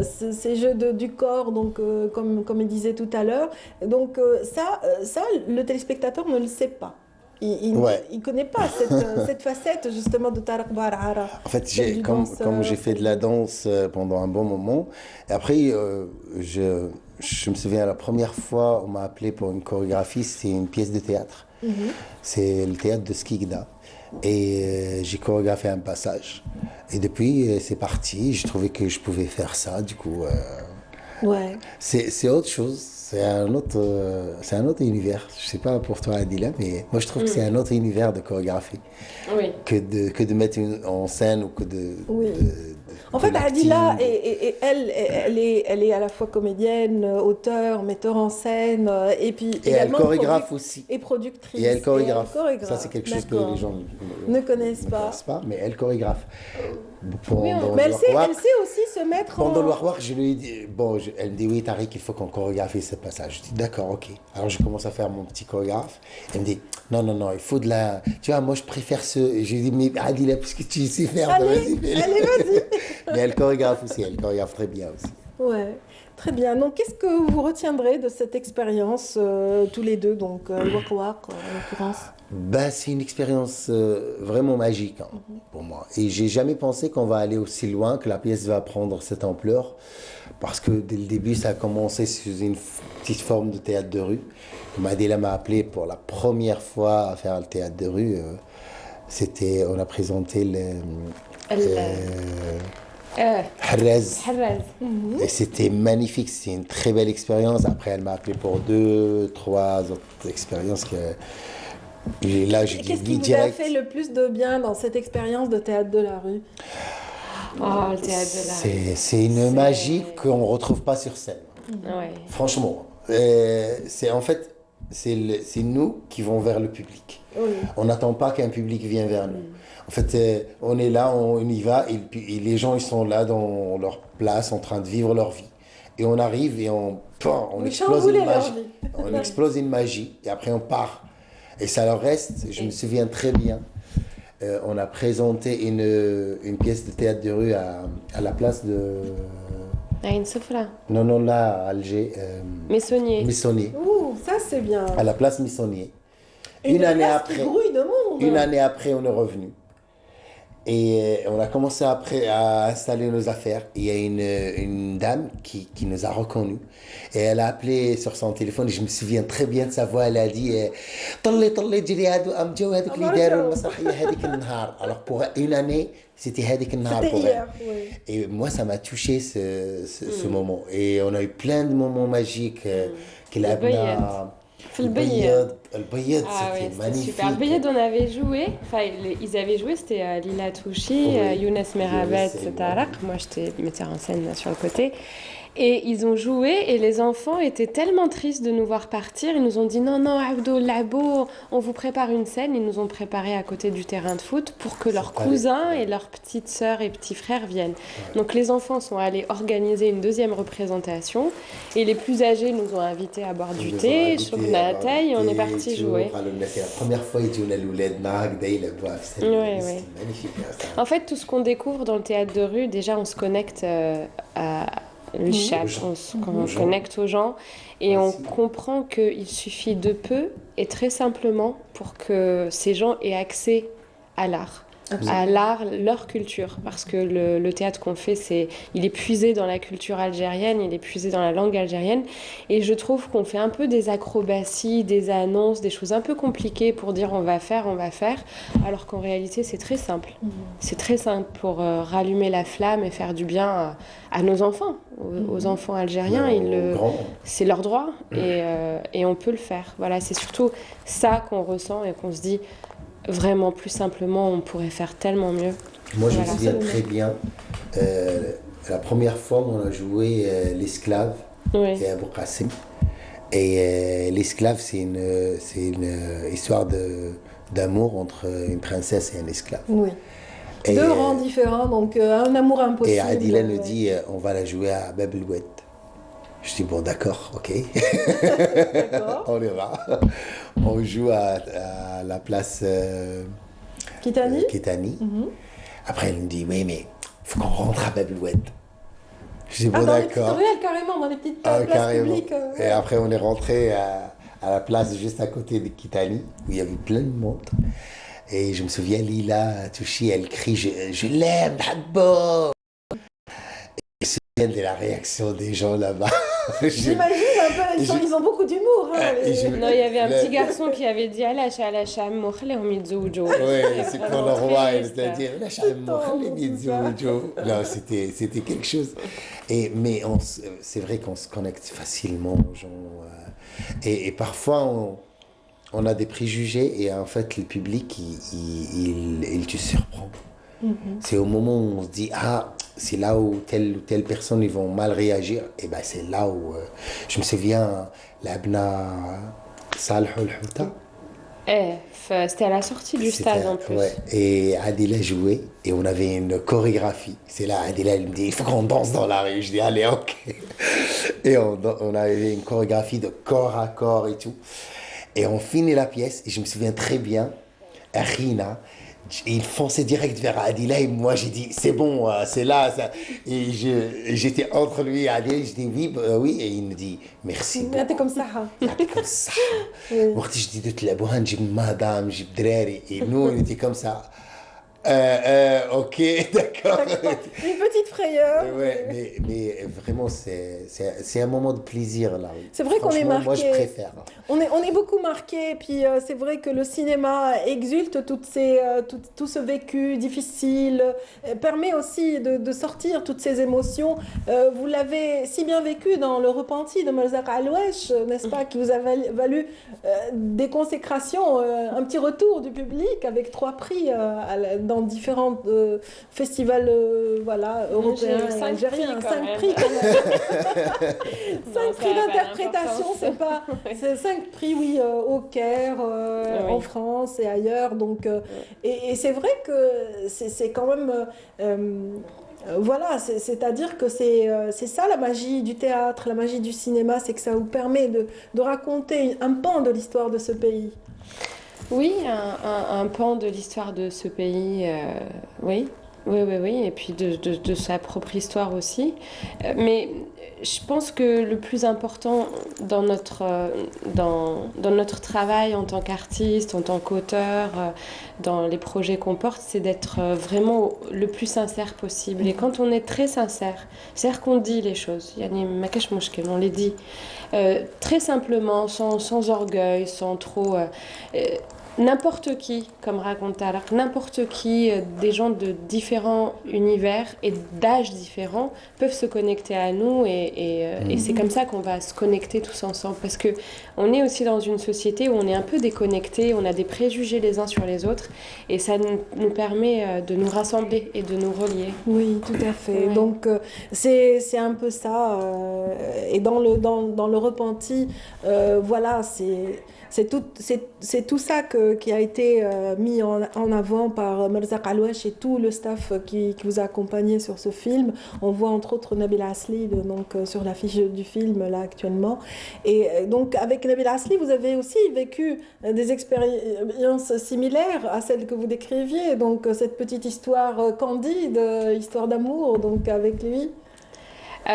ces jeux du corps, donc, comme il disait tout à l'heure. Donc ça, le téléspectateur ne le sait pas. Il ne connaît pas cette facette justement de Tarek Barara. En fait, comme j'ai fait de la danse pendant un bon moment, et après, je me souviens la première fois on m'a appelé pour une chorégraphie, c'était une pièce de théâtre. C'est le théâtre de Skikda. Et j'ai chorégraphié un passage. Et depuis, c'est parti. Je trouvais que je pouvais faire ça. Du coup, c'est autre chose. C'est un autre univers. Je ne sais pas pour toi, Adila, mais moi je trouve que c'est un autre univers de chorégraphie. Oui. Que de mettre en scène ou que de... Oui. En fait, Adila, elle est à la fois comédienne, auteure, metteur en scène, et puis également elle chorégraphe aussi. Et productrice. Et elle chorégraphe. Ça, c'est quelque chose que les gens ne connaissent pas. Mais elle chorégraphe. Mais elle sait aussi se mettre pendant le Waq Waq, je lui ai dit, elle me dit oui, Tariq, il faut qu'on chorégraphie ce passage. Je dis d'accord, ok. Alors je commence à faire mon petit chorégraphe. Elle me dit non, il faut de la. Tu vois, moi je préfère ce. Je lui ai dit mais Adila, parce que tu sais faire, vas-y. Mais elle chorégraphe aussi, elle chorégraphe très bien aussi. Ouais. Très bien. Donc, qu'est-ce que vous retiendrez de cette expérience, tous les deux, donc Waq Waq en l'occurrence? C'est une expérience vraiment magique pour moi. Et j'ai jamais pensé qu'on va aller aussi loin, que la pièce va prendre cette ampleur. Parce que dès le début, ça a commencé sous une petite forme de théâtre de rue. Adila m'a appelé pour la première fois à faire le théâtre de rue. On a présenté Harraz. Et c'était magnifique, c'était une très belle expérience. Après, elle m'a appelé pour 2, 3 autres expériences et là, j'ai dit qu'est-ce qui vous a fait le plus de bien dans cette expérience de théâtre de la rue? Le théâtre de la rue. C'est une magie qu'on ne retrouve pas sur scène. Franchement. C'est nous qui vont vers le public. On n'attend pas qu'un public vienne vers nous. En fait, on est là, on y va, et les gens ils sont là dans leur place, en train de vivre leur vie. Et on arrive et on explose une magie. On explose une magie, et après on part. Et ça leur reste, je me souviens très bien. On a présenté une pièce de théâtre de rue à la place de... Aïn Sofra. Non, là, à Alger. Missonnier. Ouh, ça c'est bien. À la place Missonnier. Une année après, on est revenu. Et on a commencé après à installer nos affaires. Il y a une dame qui nous a reconnus. Et elle a appelé sur son téléphone. Et je me souviens très bien de sa voix. Elle a dit طلي طلي جري هادو أم جو هادوك اللي داروا المسرحية هذيك النهار. Alors pour une année, c'était هذيك النهار C'était pour hier, elle. oui. Et moi, ça m'a touché ce moment. Et on a eu plein de moments magiques. البيض. في البيض, Ah oui, c'était c'était magnifique. super. Le Bayed, on avait joué, enfin ils avaient joué, c'était Lila Touchi, Oui. Younes Merabet, Younes, Tarak. Moi j'étais metteur en scène sur le côté. Et ils ont joué et les enfants étaient tellement tristes de nous voir partir. Ils nous ont dit non, non, Abdo, Labo, on vous prépare une scène. Ils nous ont préparé à côté du terrain de foot pour que leurs cousins et leurs petites sœurs et petits frères viennent. Donc les enfants sont allés organiser une deuxième représentation et les plus âgés nous ont invités à boire du thé, chocolat à la taille et on est parti jouer. C'est la première fois qu'ils ont l'ouled Magda, il a boire. C'était magnifique. En fait, tout ce qu'on découvre dans le théâtre de rue, déjà on se connecte à on se connecte aux gens et on comprend qu'il suffit de peu et très simplement pour que ces gens aient accès à l'art. À l'art, leur culture, parce que le théâtre qu'on fait, il est puisé dans la culture algérienne, il est puisé dans la langue algérienne, et je trouve qu'on fait un peu des acrobaties, des annonces, des choses un peu compliquées pour dire on va faire, alors qu'en réalité c'est très simple. C'est très simple pour rallumer la flamme et faire du bien à nos enfants, aux enfants algériens, c'est leur droit, et on peut le faire. Voilà, c'est surtout ça qu'on ressent et qu'on se dit vraiment plus simplement, on pourrait faire tellement mieux. Moi, je me souviens très bien, la première fois où on a joué l'esclave, c'est Abou Qassim. Et l'esclave, c'est une histoire d'amour entre une princesse et un esclave. Oui. Et deux rangs différents, donc un amour impossible. Et Adila nous dit, on va la jouer à Bab el Oued. Je dis, bon, d'accord, ok. On ira. On joue à la place Kitani. Après, elle me dit, oui, mais il faut qu'on rentre à Bab el Oued. Je dis, bon, dans d'accord. les petites ruelles, carrément, dans les petites places publiques. Et après, on est rentré à la place juste à côté de Kitani, où il y avait plein de monde. Et je me souviens, Lila Touchi, elle crie, je l'aime, Hadbo. Et je me souviens de la réaction des gens là-bas. J'imagine un peu, ils ont beaucoup d'humour. Non, il y avait un petit garçon qui avait dit Alacha, Alacha, Mokhlehom Idzoujo. Oui, c'est quand le roi, il a dit Alacha, Mokhlehom Idzoujo. Non, c'était quelque chose. Mais c'est vrai qu'on se connecte facilement aux gens. Et parfois, on a des préjugés et en fait, le public, il te surprend. C'est au moment où on se dit, c'est là où telle ou telle personne ils vont mal réagir, et ben c'est là où je me souviens l'Abna Salh al-Houta. C'était à la sortie du stade en plus. Ouais. Et Adila jouait et on avait une chorégraphie. C'est là Adila elle me dit il faut qu'on danse dans la rue. Je dis allez ok. Et on avait une chorégraphie de corps à corps et tout. Et on finit la pièce et je me souviens très bien Arina. Il fonçait direct vers Adila et moi j'ai dit c'est bon, c'est là. Ça. Et j'étais entre lui et Adila, je dis oui, et il me dit merci. T'es comme ça. T'es comme ça. وقت جديد تلعبوها نجيب مدام نجيب دراري et nous on était comme ça. Ok, d'accord. Une petite frayeur. Ouais, mais vraiment, c'est un moment de plaisir là. C'est vrai qu'on est marqué. Moi, je préfère. On est beaucoup marqué, et puis c'est vrai que le cinéma exulte tout ce vécu difficile, permet aussi de sortir toutes ces émotions. Vous l'avez si bien vécu dans Le Repenti de Malzaq Alouesh, n'est-ce pas, qui vous a valu des consécrations, un petit retour du public avec 3 prix dans différents festivals européens et algériens. 5 prix quand même. 5 prix d'interprétation, c'est 5 prix, oui, au Caire, en France et ailleurs. Donc, et c'est vrai que c'est quand même... voilà, c'est-à-dire que c'est ça la magie du théâtre, la magie du cinéma, c'est que ça vous permet de raconter un pan de l'histoire de ce pays. Oui, un pan de l'histoire de ce pays, oui, et puis de sa propre histoire aussi. Mais je pense que le plus important dans notre travail en tant qu'artiste, en tant qu'auteur, dans les projets qu'on porte, c'est d'être vraiment le plus sincère possible. Et quand on est très sincère, c'est-à-dire qu'on dit les choses, yani ma kash mushkil, on les dit très simplement, sans orgueil, sans trop... n'importe qui, comme raconte Tarek, n'importe qui, des gens de différents univers et d'âges différents peuvent se connecter à nous et c'est comme ça qu'on va se connecter tous ensemble parce que on est aussi dans une société où on est un peu déconnectés, on a des préjugés les uns sur les autres et ça nous permet de nous rassembler et de nous relier. Oui, tout à fait. Ouais. Donc, c'est un peu ça. Et dans le repenti, voilà, c'est tout ça qui a été mis en avant par Merzaq Alouache et tout le staff qui vous a accompagné sur ce film. On voit entre autres Nabil Asli donc, sur l'affiche du film là actuellement. Et donc avec Nabil Asli, vous avez aussi vécu des expériences similaires à celles que vous décriviez. Donc cette petite histoire candide, histoire d'amour donc avec lui. Au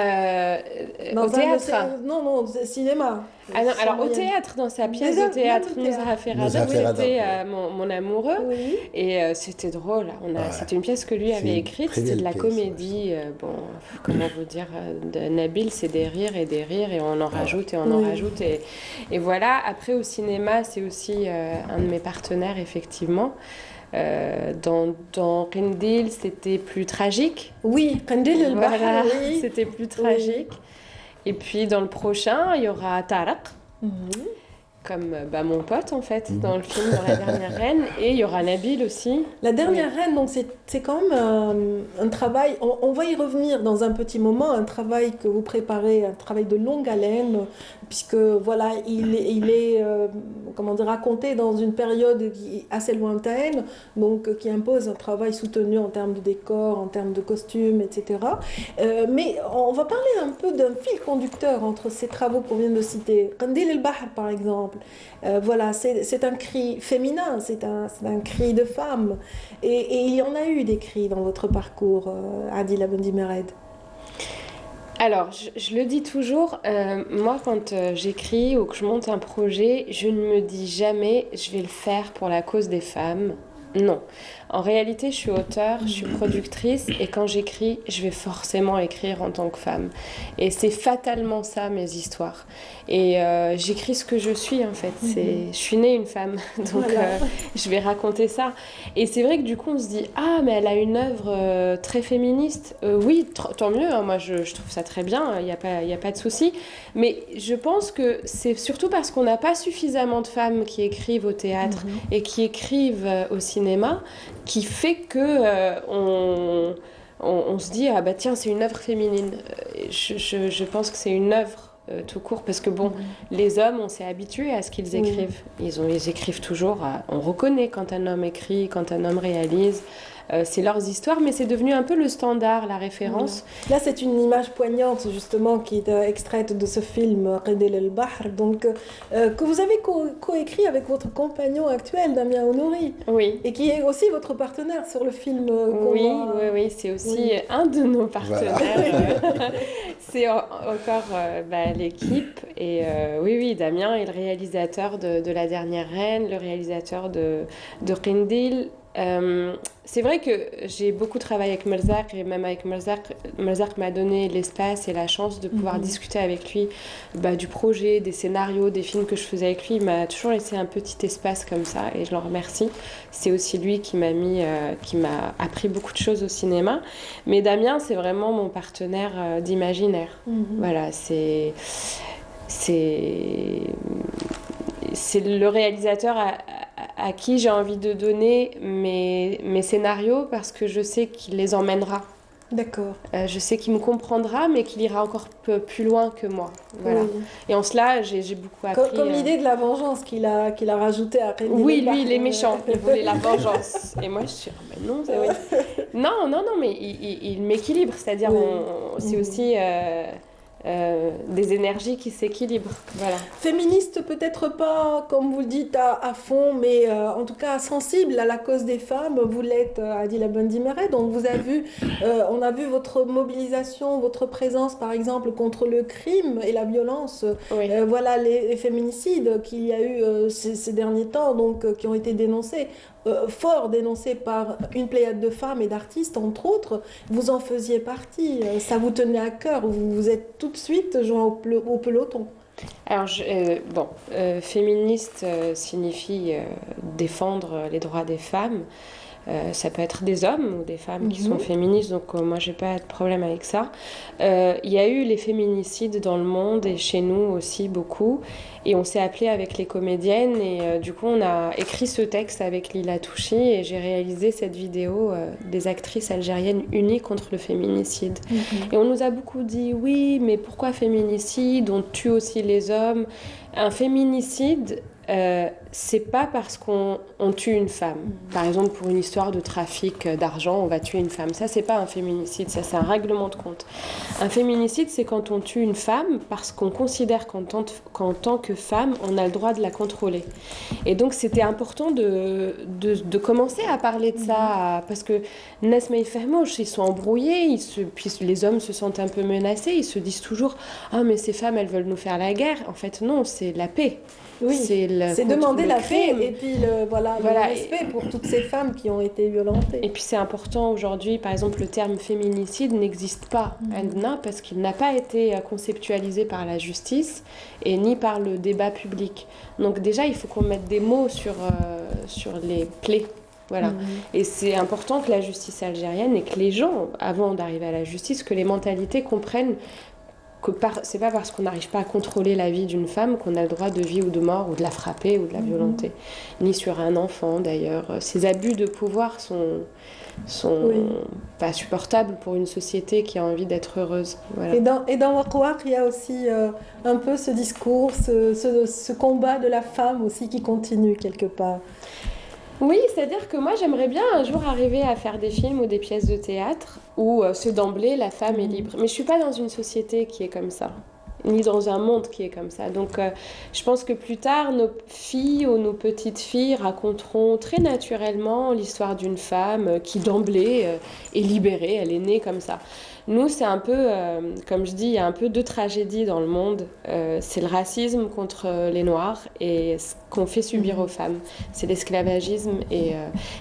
théâtre. Non, cinéma. Ah non, alors au théâtre, dans sa pièce de théâtre, Moussa Ferrada, c'était mon amoureux. Oui. Et c'était drôle. C'était une pièce que lui avait écrite, c'était de la comédie. Bon, comment vous dire, de Nabil, c'est des rires et on en rajoute et on en rajoute. Et voilà, après au cinéma, c'est aussi un de mes partenaires, effectivement. Dans Qindil, c'était plus tragique. Oui, Qindil el-Bahr, voilà, oui. c'était plus tragique. Et puis dans le prochain, il y aura Tarek, comme mon pote en fait, dans le film, dans La Dernière Reine. Et il y aura Nabil aussi. La Dernière Reine, donc c'est quand même un travail, on va y revenir dans un petit moment, un travail que vous préparez, un travail de longue haleine, puisque voilà, il est comment dire, raconté dans une période assez lointaine, donc qui impose un travail soutenu en termes de décor, en termes de costumes, etc. Mais on va parler un peu d'un fil conducteur entre ces travaux qu'on vient de citer. Qindil el-Bahr, par exemple. Voilà, c'est un cri féminin, c'est un cri de femme. Et il y en a eu des cris dans votre parcours, Adila Bendimered. Alors, je le dis toujours, moi quand j'écris ou que je monte un projet, je ne me dis jamais je vais le faire pour la cause des femmes. Non. En réalité, je suis auteure, je suis productrice et quand j'écris, je vais forcément écrire en tant que femme. Et c'est fatalement ça, mes histoires. Et j'écris ce que je suis, en fait. Je suis née une femme, donc voilà. Je vais raconter ça. Et c'est vrai que du coup, on se dit « Ah, mais elle a une œuvre très féministe. » Oui, tant mieux, hein, moi je trouve ça très bien, il n'y a pas de souci. Mais je pense que c'est surtout parce qu'on n'a pas suffisamment de femmes qui écrivent au théâtre et qui écrivent au cinéma qui fait que on se dit ah bah tiens c'est une œuvre féminine. Je pense que c'est une œuvre tout court parce que bon les hommes on s'est habitué à ce qu'ils écrivent. Ils écrivent toujours. On reconnaît quand un homme écrit, quand un homme réalise. C'est leurs histoires, mais c'est devenu un peu le standard, la référence. Là, c'est une image poignante, justement, qui est extraite de ce film, Qindil el-Bahr, donc, que vous avez coécrit avec votre compagnon actuel, Damien Honouri. Oui. Et qui est aussi votre partenaire sur le film. Oui, c'est aussi un de nos partenaires. Voilà. C'est encore l'équipe. Et oui, Damien est le réalisateur de La Dernière Reine, le réalisateur de Qindil. C'est vrai que j'ai beaucoup travaillé avec Merzaq et même avec Merzaq m'a donné l'espace et la chance de pouvoir discuter avec lui du projet, des scénarios, des films que je faisais avec lui. Il m'a toujours laissé un petit espace comme ça et je l'en remercie. C'est aussi lui qui m'a appris beaucoup de choses au cinéma. Mais Damien, c'est vraiment mon partenaire d'imaginaire. Voilà, c'est le réalisateur à qui j'ai envie de donner mes scénarios parce que je sais qu'il les emmènera. D'accord. Je sais qu'il me comprendra, mais qu'il ira encore plus loin que moi. Voilà. Oui. Et en cela, j'ai beaucoup appris. Comme l'idée de la vengeance qu'il a rajoutée après. Oui, lui, il est méchant. Il voulait la vengeance. Et moi, je suis mais non, non, mais il m'équilibre. C'est-à-dire, c'est aussi... des énergies qui s'équilibrent. Voilà. Féministe, peut-être pas, comme vous le dites, à fond, mais en tout cas sensible à la cause des femmes. Vous l'êtes, Adila Bendimere. Donc, on a vu votre mobilisation, votre présence, par exemple, contre le crime et la violence. Oui. Voilà les féminicides qu'il y a eu ces derniers temps, donc, qui ont été dénoncés. Fort dénoncé par une pléiade de femmes et d'artistes, entre autres. Vous en faisiez partie, ça vous tenait à cœur, vous vous êtes tout de suite joint au peloton. Alors, féministe signifie défendre les droits des femmes. Ça peut être des hommes ou des femmes qui sont féministes, donc moi j'ai pas de problème avec ça. Il y a eu les féminicides dans le monde et chez nous aussi beaucoup, et on s'est appelé avec les comédiennes et du coup on a écrit ce texte avec Lila Touchi et j'ai réalisé cette vidéo des actrices algériennes unies contre le féminicide. Et on nous a beaucoup dit oui, mais pourquoi féminicide? On tue aussi les hommes. Un féminicide, c'est pas parce qu'on tue une femme. Par exemple, pour une histoire de trafic d'argent, on va tuer une femme. Ça, c'est pas un féminicide, ça, c'est un règlement de compte. Un féminicide, c'est quand on tue une femme parce qu'on considère qu'en tant que femme, on a le droit de la contrôler. Et donc, c'était important de commencer à parler de ça, parce que Nesma et Fermouche, ils sont embrouillés, puis les hommes se sentent un peu menacés, ils se disent toujours « Ah, mais ces femmes, elles veulent nous faire la guerre ». En fait, non, c'est la paix. Oui, c'est demander la paix et puis le respect pour toutes ces femmes qui ont été violentées. Et puis c'est important aujourd'hui, par exemple, le terme féminicide n'existe pas, parce qu'il n'a pas été conceptualisé par la justice et ni par le débat public. Donc déjà, il faut qu'on mette des mots sur les plaies. Voilà. Et c'est important que la justice algérienne et que les gens, avant d'arriver à la justice, que les mentalités comprennent que c'est pas parce qu'on n'arrive pas à contrôler la vie d'une femme qu'on a le droit de vie ou de mort ou de la frapper ou de la violenter. Ni sur un enfant d'ailleurs. Ces abus de pouvoir sont pas supportables pour une société qui a envie d'être heureuse. Voilà. Et dans Waqwaq, il y a aussi un peu ce discours, ce combat de la femme aussi qui continue quelque part. Oui, c'est-à-dire que moi j'aimerais bien un jour arriver à faire des films ou des pièces de théâtre où c'est d'emblée la femme est libre. Mais je suis pas dans une société qui est comme ça, ni dans un monde qui est comme ça. Donc je pense que plus tard, nos filles ou nos petites filles raconteront très naturellement l'histoire d'une femme qui d'emblée est libérée, elle est née comme ça. Nous, c'est un peu, comme je dis, il y a un peu deux tragédies dans le monde. C'est le racisme contre les Noirs et ce qu'on fait subir aux femmes. C'est l'esclavagisme et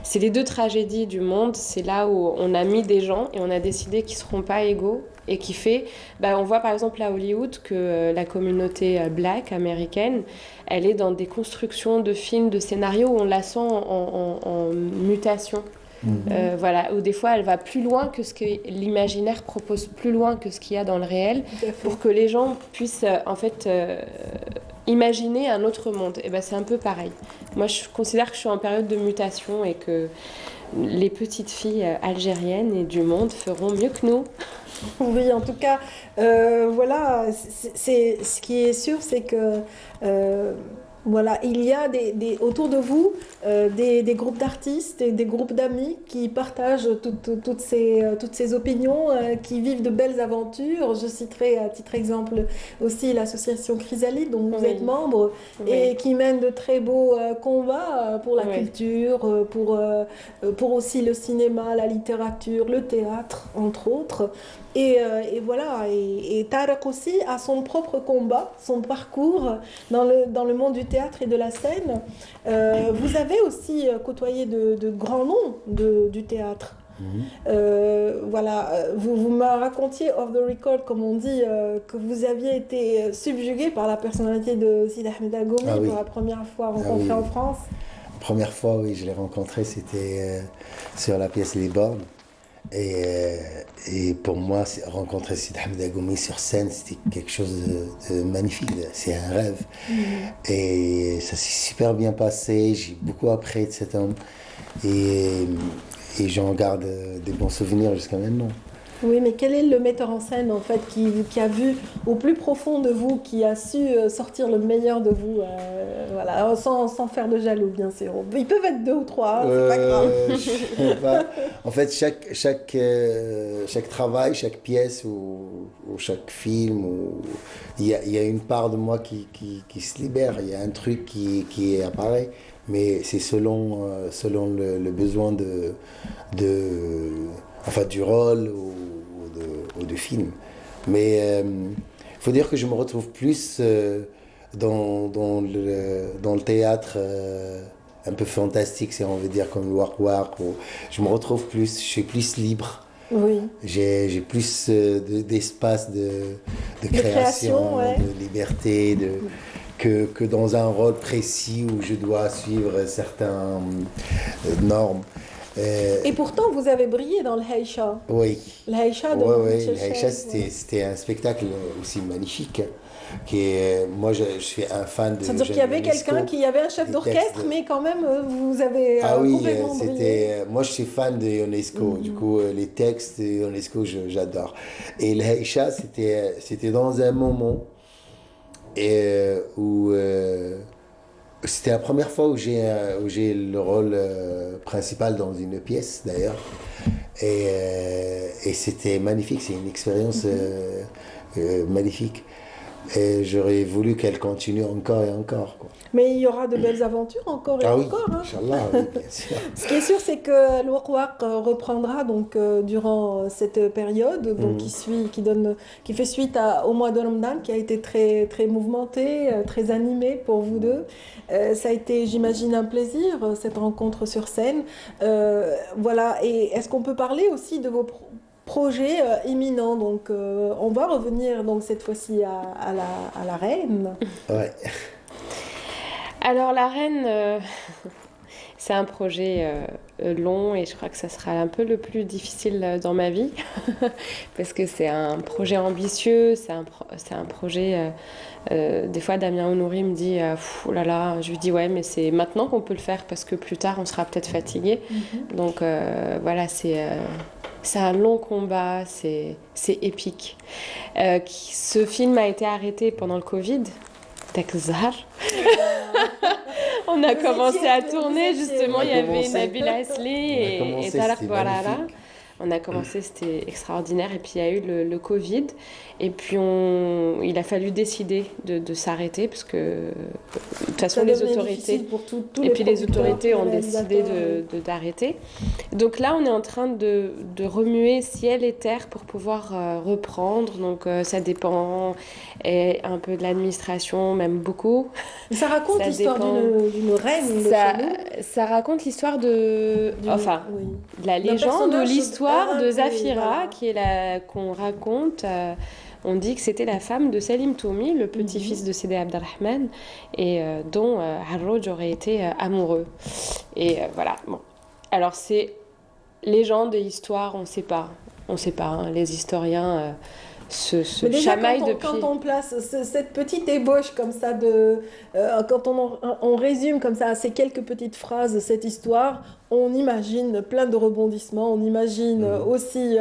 c'est les deux tragédies du monde. C'est là où on a mis des gens et on a décidé qu'ils ne seront pas égaux et qui fait... on voit par exemple à Hollywood que la communauté black américaine, elle est dans des constructions de films, de scénarios où on la sent en mutation. Voilà, où des fois elle va plus loin que ce que l'imaginaire propose, plus loin que ce qu'il y a dans le réel, pour que les gens puissent imaginer un autre monde. Et c'est un peu pareil. Moi je considère que je suis en période de mutation et que les petites filles algériennes et du monde feront mieux que nous. Oui, en tout cas, voilà, ce qui est sûr, c'est que voilà, il y a autour de vous des groupes d'artistes et des groupes d'amis qui partagent toutes ces opinions, qui vivent de belles aventures. Je citerai à titre exemple aussi l'association Chrysalide, dont vous êtes membre, et qui mène de très beaux combats pour la culture, pour aussi le cinéma, la littérature, le théâtre, entre autres. Et voilà, et Tarek aussi a son propre combat, son parcours dans le monde du théâtre et de la scène. Vous avez aussi côtoyé de grands noms du théâtre. Voilà, vous me racontiez off the record, comme on dit, que vous aviez été subjugué par la personnalité de Sidi Ahmed Agoumi pour la première fois rencontré en France. La première fois, oui, je l'ai rencontré, c'était sur la pièce Les Bornes. Et pour moi, rencontrer Sidi Ahmed Agoumi sur scène, c'était quelque chose de magnifique, c'est un rêve. Et ça s'est super bien passé, j'ai beaucoup appris de cet homme et j'en garde des bons souvenirs jusqu'à maintenant. Oui, mais quel est le metteur en scène en fait qui a vu au plus profond de vous, qui a su sortir le meilleur de vous, voilà, sans faire de jaloux bien sûr. Ils peuvent être deux ou trois, hein, c'est pas grave. Je sais pas. En fait, chaque travail, chaque pièce ou chaque film, il y a une part de moi qui se libère, il y a un truc qui apparaît, mais c'est selon le besoin enfin, du rôle ou du film. Mais il faut dire que je me retrouve plus dans le théâtre un peu fantastique, si on veut dire, comme le Wark. Je me retrouve plus, je suis plus libre. Oui. J'ai plus d'espace de création, ouais. de liberté, que dans un rôle précis où je dois suivre certaines normes. Et pourtant, vous avez brillé dans le Haïcha. Oui. Le Haïcha de Oui, Michel le Haïcha, Chen, c'était un spectacle aussi magnifique. Moi, je suis un fan de c'est-à-dire qu'il y avait quelqu'un qui avait un chef d'orchestre, mais quand même, vous avez Ah oui, complètement brillé. moi je suis fan de Ionesco, du coup les textes de Ionesco j'adore. Et le Haïcha c'était dans un moment où c'était la première fois où j'ai le rôle principal dans une pièce d'ailleurs. Et c'était magnifique, c'est une expérience magnifique. Et j'aurais voulu qu'elle continue encore et encore, quoi. Mais il y aura de belles aventures encore et Ah oui, encore. Hein. Inch'Allah, oui, bien sûr. Ce qui est sûr, c'est que le Waqwaq reprendra donc durant cette période, donc qui fait suite au mois de Ramadan, qui a été très très mouvementé, très animé pour vous deux. Ça a été, j'imagine, un plaisir cette rencontre sur scène. Voilà. Et est-ce qu'on peut parler aussi de vos projets imminents? Donc, on va revenir donc cette fois-ci à la Reine. Ouais. Alors la Reine, c'est un projet long et je crois que ça sera un peu le plus difficile dans ma vie parce que c'est un projet ambitieux, c'est un projet... des fois, Damien Honouri me dit oh là là, je lui dis ouais, mais c'est maintenant qu'on peut le faire parce que plus tard on sera peut-être fatigué. Donc voilà, c'est un long combat, c'est épique. Ce film a été arrêté pendant le Covid. Takzar. On a commencé à tourner, justement, il y avait Nabila Asli et Tarek Bouarara. On a commencé, c'était extraordinaire. Et puis il y a eu le Covid. Et puis il a fallu décider de s'arrêter parce que de toute façon les autorités et puis les autorités ont décidé d'arrêter. Donc là on est en train de remuer ciel et terre pour pouvoir reprendre. Donc ça dépend un peu de l'administration, même beaucoup. Mais ça raconte l'histoire d'une reine. Ça raconte l'histoire de la légende ou l'histoire de Zafira qui est qu'on raconte. On dit que c'était la femme de Salim Toumi, le petit-fils de Sidi Abdelrahman, et dont Harroj aurait été amoureux. Et voilà. Bon. Alors c'est légende et histoire, on ne sait pas. On ne sait pas. Hein. Les historiens se chamaillent depuis. Quand on place cette petite ébauche comme ça quand on résume comme ça ces quelques petites phrases cette histoire, on imagine plein de rebondissements, on imagine aussi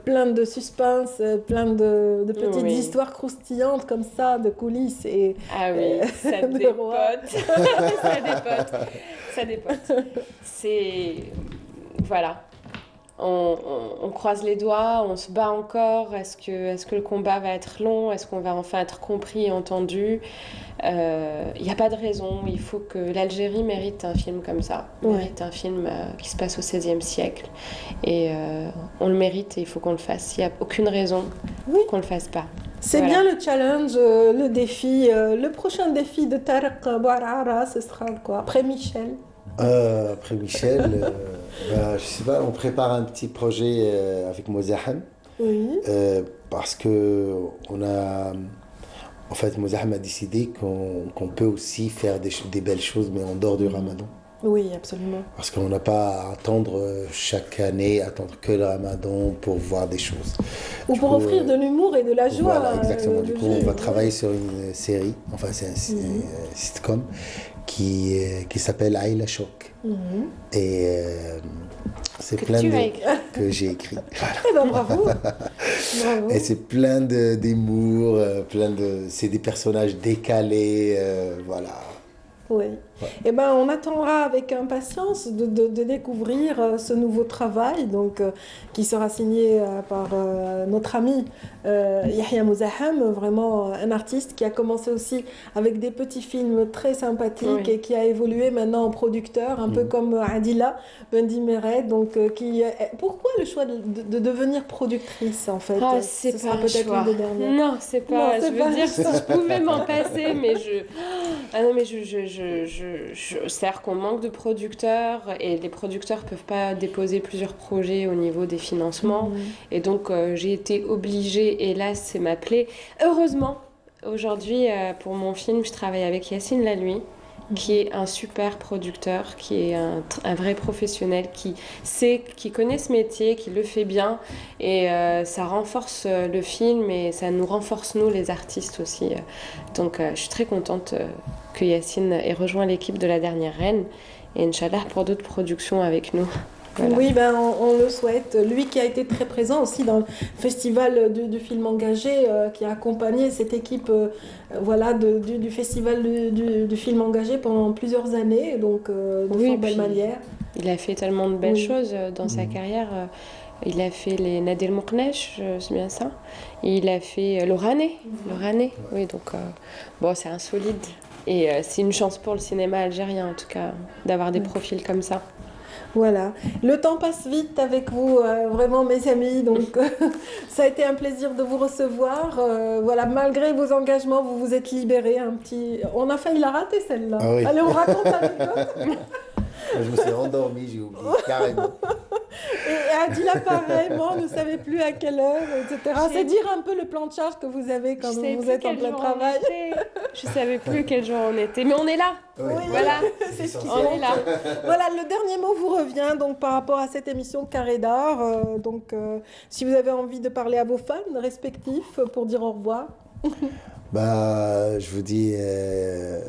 plein de suspense, plein de petites histoires croustillantes comme ça, de coulisses et ah oui, ça dépote. Ça dépote. C'est voilà. On croise les doigts, on se bat encore. Est-ce que le combat va être long? Est-ce qu'on va enfin être compris et entendu? Il n'y a pas de raison. Il faut que l'Algérie mérite un film comme ça. Mérite un film qui se passe au XVIe siècle. Et on le mérite et il faut qu'on le fasse. Il n'y a aucune raison qu'on ne le fasse pas. C'est bien le challenge, le défi. Le prochain défi de Tarek Bouarara, ce sera quoi? Après Michel? Après Michel, je sais pas, on prépare un petit projet avec Mozaham. Oui. Parce que en fait, Mozaham a décidé qu'on peut aussi faire des belles choses, mais en dehors du Ramadan. Oui, absolument. Parce qu'on n'a pas à attendre chaque année, attendre que le Ramadan pour voir des choses. Ou pour offrir de l'humour et de la joie. Voilà, exactement. Du coup, on va travailler oui. sur une série, enfin c'est un sitcom qui s'appelle Aïla Choc. Et c'est Que plein tu de... as écrit. que j'ai écrit. Voilà. Eh ben, bravo. Bravo. Et c'est plein d'humour, c'est des personnages décalés, voilà. Oui. Eh ben, on attendra avec impatience de découvrir ce nouveau travail donc, qui sera signé par notre ami Yahya Mouzaham, vraiment un artiste qui a commencé aussi avec des petits films très sympathiques et qui a évolué maintenant en producteur, un peu comme Adila Bendi Meret. Donc, pourquoi le choix de devenir productrice en fait? C'est Ce pas sera un peut-être choix. une des dernières. Non, c'est pas. Non, c'est je pas veux un dire, si je pouvais m'en passer, mais je. Ah non, mais c'est-à-dire qu'on manque de producteurs et les producteurs peuvent pas déposer plusieurs projets au niveau des financements. Et donc, j'ai été obligée, hélas, c'est ma plaie. Heureusement, aujourd'hui, pour mon film, je travaille avec Yacine Lalui, qui est un super producteur, qui est un vrai professionnel, qui connaît ce métier, qui le fait bien. Et ça renforce le film et ça nous renforce, nous, les artistes aussi. Donc, je suis très contente que Yacine ait rejoint l'équipe de La Dernière Reine. Et Inch'Allah, pour d'autres productions avec nous. Voilà. Oui, ben, on le souhaite. Lui qui a été très présent aussi dans le festival du film engagé, qui a accompagné cette équipe voilà, du festival du film engagé pendant plusieurs années, donc de fort belle manière. Il a fait tellement de belles choses dans sa carrière. Il a fait les Nadel Mouknesh, c'est bien ça. Et il a fait Lorrané. Oui, donc bon, c'est insolide. Et c'est une chance pour le cinéma algérien, en tout cas, d'avoir des profils comme ça. Voilà, le temps passe vite avec vous, vraiment mes amis, donc ça a été un plaisir de vous recevoir. Voilà, malgré vos engagements, vous vous êtes libérés un petit... On a failli la rater celle-là. Ah oui. Allez, on raconte l'anecdote. Je me suis endormi, j'ai oublié carrément. Et Adila, pareillement, ne savait plus à quelle heure, etc. C'est dire un peu le plan de charge que vous avez quand vous êtes en plein travail. Je ne savais plus quel jour on était, mais on est là. Oui, voilà, c'est ce qui on est là. Voilà, le dernier mot vous revient donc par rapport à cette émission Carré d'Art. Si vous avez envie de parler à vos fans respectifs pour dire au revoir. Bah, je vous dis... de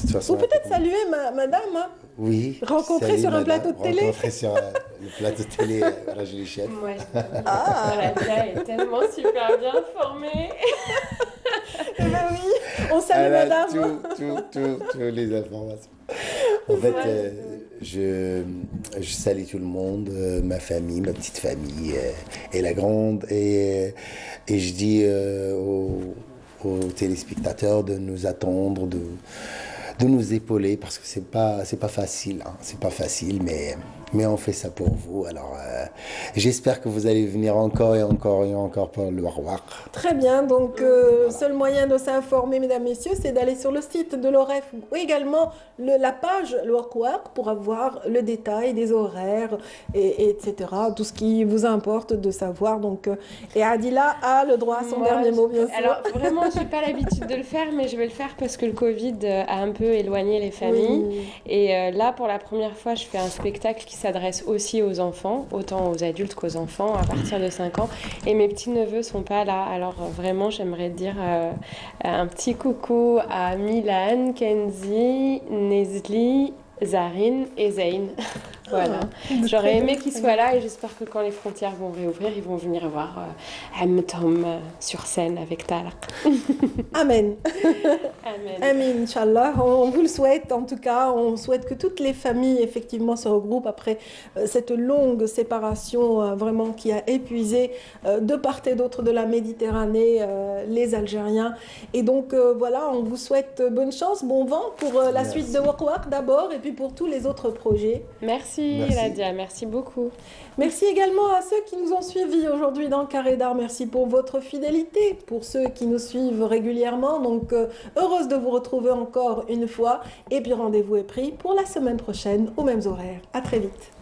toute façon, Ou peut-être saluer madame. Hein. Oui. Rencontrer sur un plateau de télé. Rencontrer sur le plateau de télé, Rajuli Chef. Ouais. Radia est tellement super bien formée. Eh ben oui, on salue madame. Tous les informations. En fait, je salue tout le monde, ma famille, ma petite famille et la grande. Et je dis aux téléspectateurs de nous attendre, de nous épauler parce que c'est pas facile, hein. C'est pas facile, mais on fait ça pour vous. Alors j'espère que vous allez venir encore et encore pour le Warwar. Très bien, donc seul moyen de s'informer, mesdames, messieurs, c'est d'aller sur le site de l'OREF ou également la page le Warwar pour avoir le détail des horaires, etc. Tout ce qui vous importe de savoir. Donc, et Adila a le droit à son dernier mot, bien sûr. Alors vraiment, je n'ai pas l'habitude de le faire, mais je vais le faire parce que le Covid a un peu éloigné les familles. Oui. Et là, pour la première fois, je fais un spectacle qui s'adresse aussi aux enfants, autant aux adultes qu'aux enfants, à partir de 5 ans. Et mes petits-neveux sont pas là. Alors vraiment, j'aimerais dire un petit coucou à Milan, Kenzie, Nesli, Zarine et Zayn. Voilà. J'aurais aimé qu'ils soient là et j'espère que quand les frontières vont réouvrir, ils vont venir voir Amtom sur scène avec Talaq. Amen. Amen. Amen, Inch'Allah. On vous le souhaite, en tout cas. On souhaite que toutes les familles, effectivement, se regroupent après cette longue séparation vraiment qui a épuisé de part et d'autre de la Méditerranée les Algériens. Et donc, voilà, on vous souhaite bonne chance, bon vent pour la suite de Warwar d'abord et puis pour tous les autres projets. Merci Radia, merci beaucoup. Merci également à ceux qui nous ont suivis aujourd'hui dans Carré d'Art. Merci pour votre fidélité, pour ceux qui nous suivent régulièrement. Donc, heureuse de vous retrouver encore une fois. Et puis, rendez-vous est pris pour la semaine prochaine aux mêmes horaires. À très vite.